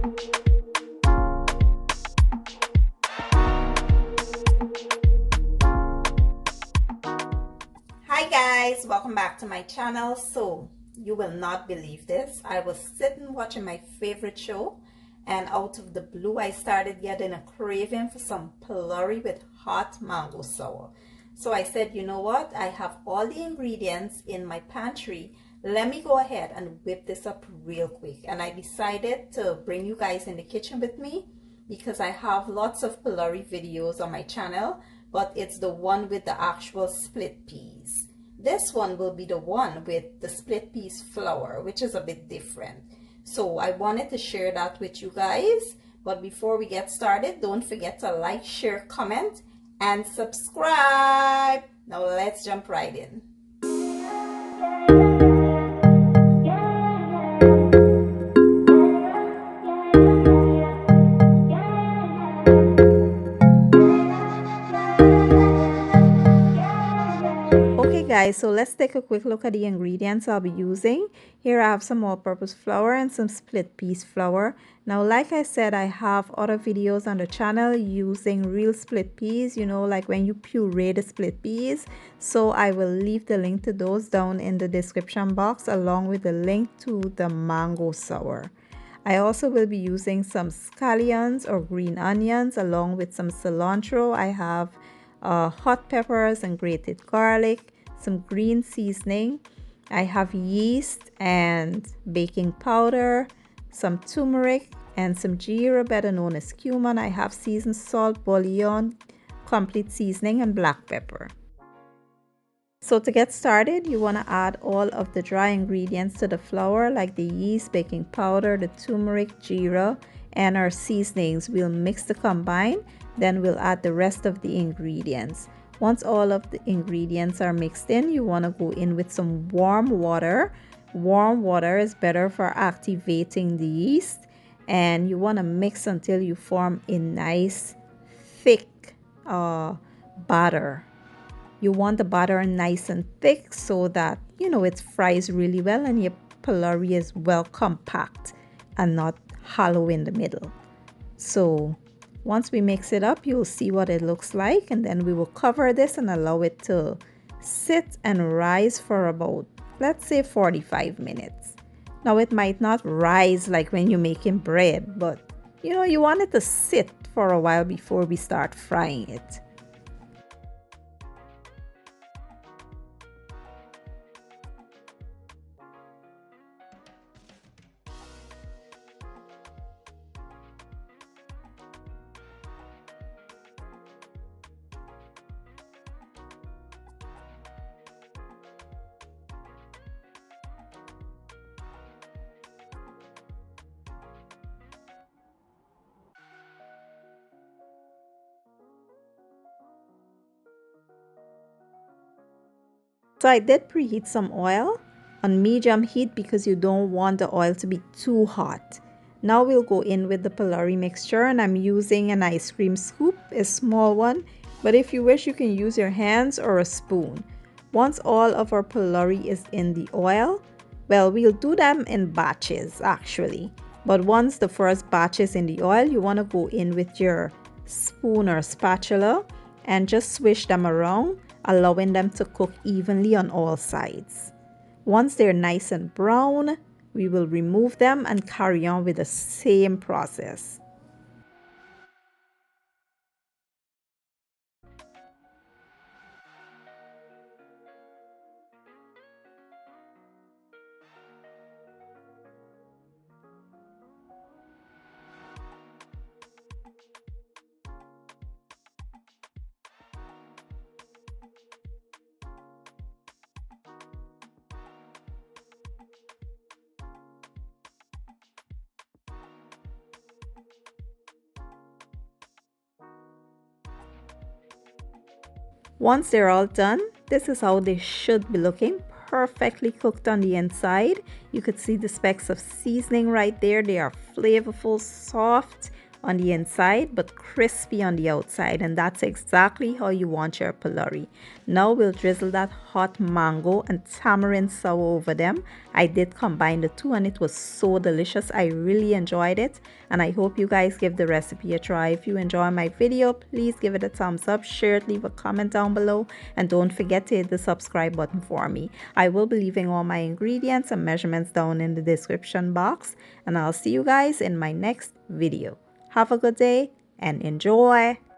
Hi guys, welcome back to my channel. So you will not believe this. I was sitting watching my favorite show, and out of the blue I started getting a craving for some pholourie with hot mango sour. So I said, you know what, I have all the ingredients in my pantry. Let me go ahead and whip this up real quick. And I decided to bring you guys in the kitchen with me because I have lots of pholourie videos on my channel, but it's the one with the actual split peas. This one will be the one with the split peas flour, which is a bit different. So I wanted to share that with you guys. But before we get started, don't forget to like, share, comment, and subscribe. Now let's jump right in. Okay guys, so let's take a quick look at the ingredients I'll be using. Here I have some all-purpose flour and some split peas flour. Now like I said, I have other videos on the channel using real split peas, you know, like when you puree the split peas. So I will leave the link to those down in the description box along with the link to the mango sour. I also will be using some scallions or green onions along with some cilantro. I have hot peppers and grated garlic, some green seasoning. I have yeast and baking powder, some turmeric and some gerra, better known as cumin. I have seasoned salt, bouillon, complete seasoning, and black pepper. So to get started, you want to add all of the dry ingredients to the flour, like the yeast, baking powder, the turmeric, gerra, and our seasonings. We'll mix the combine, then we'll add the rest of the ingredients. Once all of the ingredients are mixed in, you want to go in with some warm water. Warm water is better for activating the yeast, and you want to mix until you form a nice thick batter. You want the batter nice and thick so that, you know, it fries really well and your pholourie is well compact and not hollow in the middle. So once we mix it up, you'll see what it looks like, and then we will cover this and allow it to sit and rise for about, let's say, 45 minutes. Now it might not rise like when you're making bread, but you know, you want it to sit for a while before we start frying it. So I did preheat some oil on medium heat because you don't want the oil to be too hot. Now we'll go in with the pholourie mixture, and I'm using an ice cream scoop, a small one, but if you wish you can use your hands or a spoon. Once all of our pholourie is in the oil, well, we'll do them in batches actually. But once the first batch is in the oil, you want to go in with your spoon or spatula and just swish them around, allowing them to cook evenly on all sides. Once they're nice and brown, we will remove them and carry on with the same process. Once they're all done, this is how they should be looking, perfectly cooked on the inside. You could see the specks of seasoning right there. They are flavorful, soft, on the inside but crispy on the outside, and that's exactly how you want your pholourie. Now we'll drizzle that hot mango and tamarind sour over them. I did combine the two and it was so delicious. I really enjoyed it, and I hope you guys give the recipe a try. If you enjoy my video, please give it a thumbs up, share it, leave a comment down below, and don't forget to hit the subscribe button for me. I will be leaving all my ingredients and measurements down in the description box, and I'll see you guys in my next video. Have a good day and enjoy!